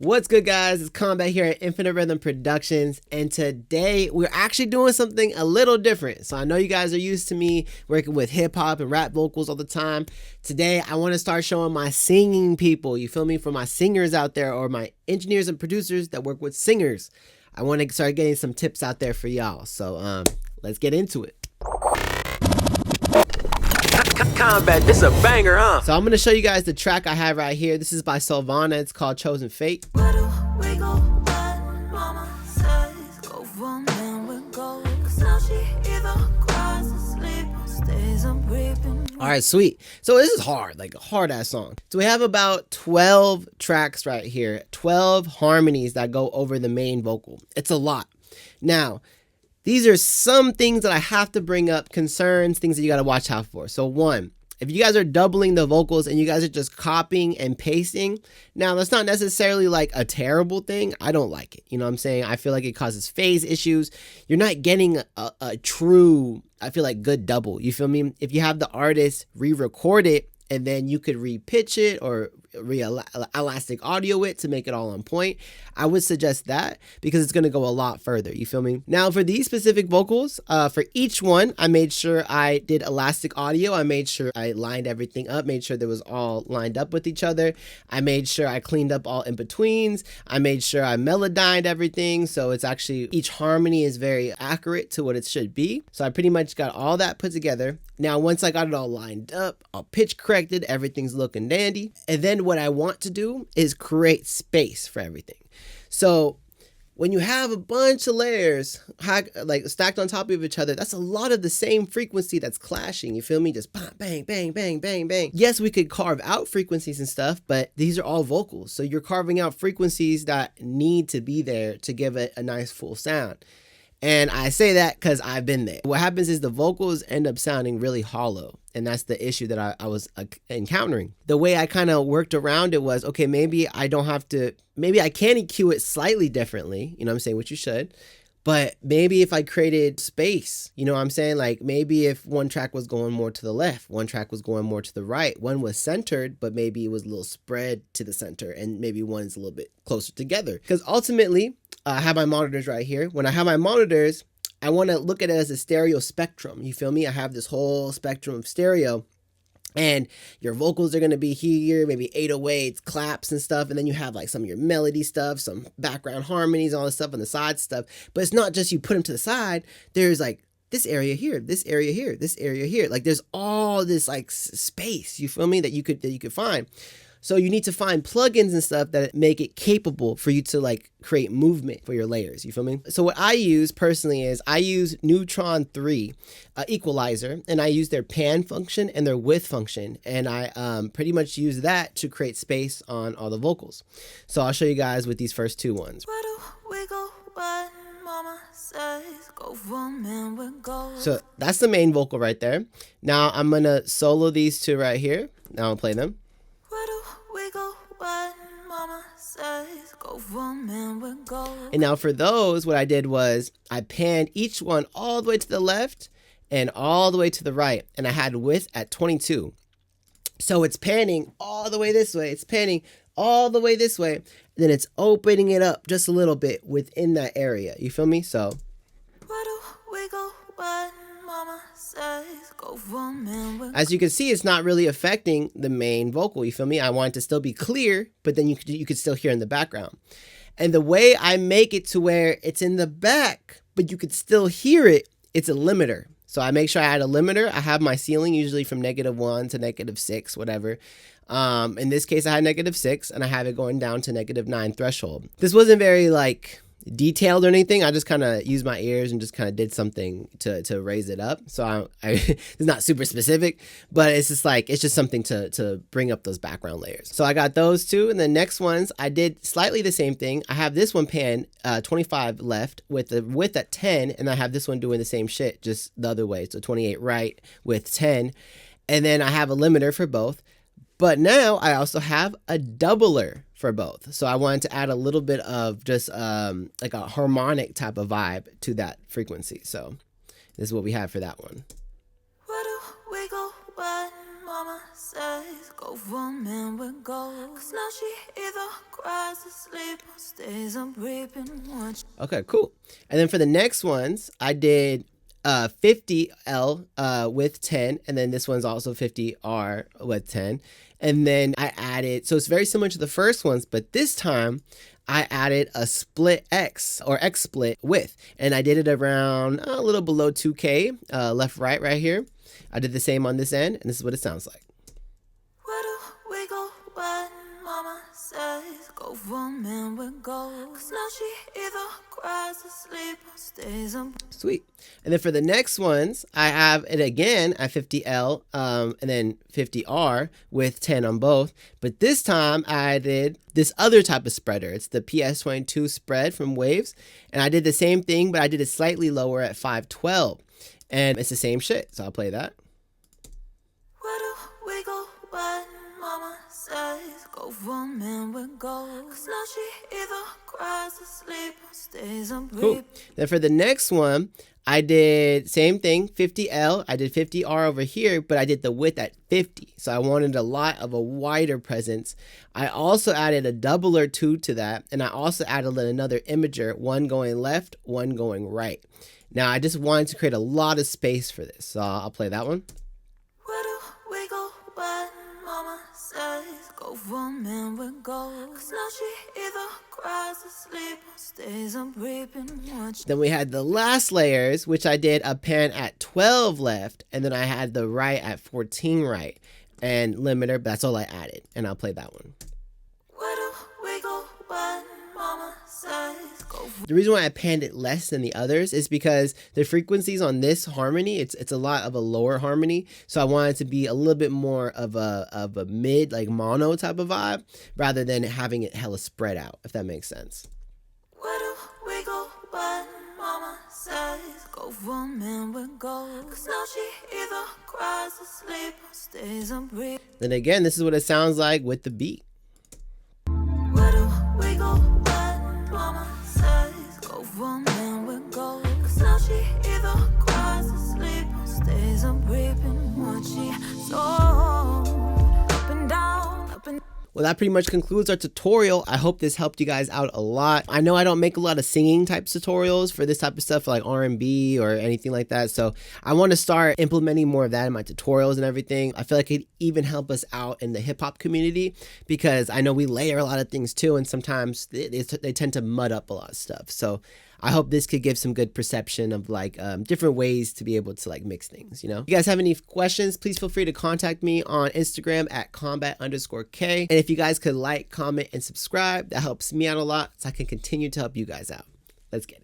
What's good, guys? It's Combat here at Infinite Rhythm Productions, and today we're actually doing something a little different. So I know you guys are used to me working with hip-hop and rap vocals all the time. Today I want to start showing my singing people, you feel me, for my singers out there, or my engineers and producers that work with singers. I want to start getting some tips out there for y'all. So let's get into it. Combat, this a banger, huh? So I'm going to show you guys the track I have right here. This is by Sylvana. It's called Chosen Fate. Where do we go when mama says go from there we go? 'Cause now she either cries or sleep or stays up reaping. All right, sweet. So this is hard, like a hard ass song. So we have about 12 tracks right here, 12 harmonies that go over the main vocal. It's a lot. Now, these are some things that I have to bring up, concerns, things that you got to watch out for. So one, if you guys are doubling the vocals and you guys are just copying and pasting, now that's not necessarily like a terrible thing. I don't like it. You know what I'm saying? I feel like it causes phase issues. You're not getting a true, I feel like, good double. You feel me? If you have the artist re-record it, and then you could re-pitch it or elastic audio it to make it all on point, I would suggest that because it's going to go a lot further. You feel me? Now for these specific vocals, for each one, I made sure I did elastic audio. I made sure I lined everything up, made sure there was all lined up with each other. I made sure I cleaned up all in-betweens. I made sure I melodined everything. So it's actually, each harmony is very accurate to what it should be. So I pretty much got all that put together. Now, once I got it all lined up, all pitch corrected, everything's looking dandy. And then what I want to do is create space for everything. So when you have a bunch of layers like stacked on top of each other, that's a lot of the same frequency that's clashing. You feel me? Just bang, bang, bang, bang, bang, bang. Yes, we could carve out frequencies and stuff, but these are all vocals. So you're carving out frequencies that need to be there to give it a nice full sound. And I say that because I've been there. What happens is the vocals end up sounding really hollow. And that's the issue that I was encountering. The way I kind of worked around it was, okay, maybe I don't have to, maybe I can EQ it slightly differently. You know what I'm saying? Which you should. But maybe if I created space, you know what I'm saying? Like maybe if one track was going more to the left, one track was going more to the right, one was centered, but maybe it was a little spread to the center, and maybe one's a little bit closer together. Because ultimately, I have my monitors right here. When I have my monitors, I want to look at it as a stereo spectrum. You feel me? I have this whole spectrum of stereo. And your vocals are going to be here, maybe 808s, claps and stuff. And then you have like some of your melody stuff, some background harmonies, all this stuff on the side stuff. But it's not just you put them to the side. There's like this area here, this area here, this area here. Like there's all this like space, you feel me, that you could find. So you need to find plugins and stuff that make it capable for you to like create movement for your layers. You feel me? So what I use personally is I use Neutron 3 equalizer, and I use their pan function and their width function. And I pretty much use that to create space on all the vocals. So I'll show you guys with these first two ones. Where do we go when mama says go from there we go? So that's the main vocal right there. Now I'm going to solo these two right here. Now I'll play them. Where do we go when mama says go from there we go? And now for those, what I did was I panned each one all the way to the left and all the way to the right. And I had width at 22. So it's panning all the way this way. It's panning all the way this way. And then it's opening it up just a little bit within that area. You feel me? So Where do we go when mama says go from there we go? as you can see, it's not really affecting the main vocal. You feel me? I want it to still be clear, but then you could still hear in the background. And the way I make it to where it's in the back, but you could still hear it, it's a limiter. So I make sure I add a limiter. I have my ceiling usually from -1 to -6, whatever. In this case, I had -6, and I have it going down to -9 threshold. This wasn't very like detailed or anything. I just kind of used my ears and just kind of did something to raise it up. So it's not super specific, but it's just like, it's just something to bring up those background layers. So I got those two, and the next ones, I did slightly the same thing. I have this one pan 25 left with the width at 10, and I have this one doing the same shit, just the other way. So 28 right with 10. And then I have a limiter for both. But now I also have a doubler for both. So I wanted to add a little bit of just like a harmonic type of vibe to that frequency. So this is what we have for that one. Where do we go when mama says go for a man with gold. Cause now she either cries to sleep or stays up reaping what. Okay, cool. And then for the next ones, I did 50 L with 10, and then this one's also 50 R with 10. And then I added, so it's very similar to the first ones, but this time I added a split X or X split width, and I did it around a little below 2K, left, right here. I did the same on this end, and this is what it sounds like. Where do we go when mama says go for a man with gold? Cause now she either cries to sleep or stays up. Sweet. And then for the next ones, I have it again at 50L and then 50R with 10 on both. But this time I did this other type of spreader. It's the PS22 spread from Waves. And I did the same thing, but I did it slightly lower at 512. And it's the same shit. So I'll play that. Where do we go when mama says go for a man with gold? Cause now she either cries to sleep or stays up. Cool. Then for the next one, I did same thing, 50L. I did 50R over here, but I did the width at 50. So I wanted a lot of a wider presence. I also added a double or two to that. And I also added another imager, one going left, one going right. Now I just wanted to create a lot of space for this. So I'll play that one. Where do we go when mama says go for a man with gold? Cause now she either cries to sleep or stays up reaping what. Then we had the last layers, which I did a pan at 12 left, and then I had the right at 14 right, and limiter, but that's all I added, and I'll play that one. Where do we go when mama says go for. The reason why I panned it less than the others is because the frequencies on this harmony, it's a lot of a lower harmony, so I wanted to be a little bit more of a mid, like mono type of vibe, rather than having it hella spread out, if that makes sense. Where do we go when mama says go for a man with gold? Cause now she either cries to sleep or stays up reaping. Then again, this is what it sounds like with the beat. Where do we go when mama says go for a man with gold? Cause now she either cries to sleep or stays up reaping what she sold. Up and down, up and. Well, that pretty much concludes our tutorial. I hope this helped you guys out a lot. I know I don't make a lot of singing type tutorials for this type of stuff like R&B or anything like that. So I want to start implementing more of that in my tutorials and everything. I feel like it even help us out in the hip hop community because I know we layer a lot of things too. And sometimes they tend to mud up a lot of stuff. So I hope this could give some good perception of like different ways to be able to like mix things, you know? If you guys have any questions, please feel free to contact me on Instagram at combat_K. And if you guys could like, comment, and subscribe, that helps me out a lot so I can continue to help you guys out. Let's get it.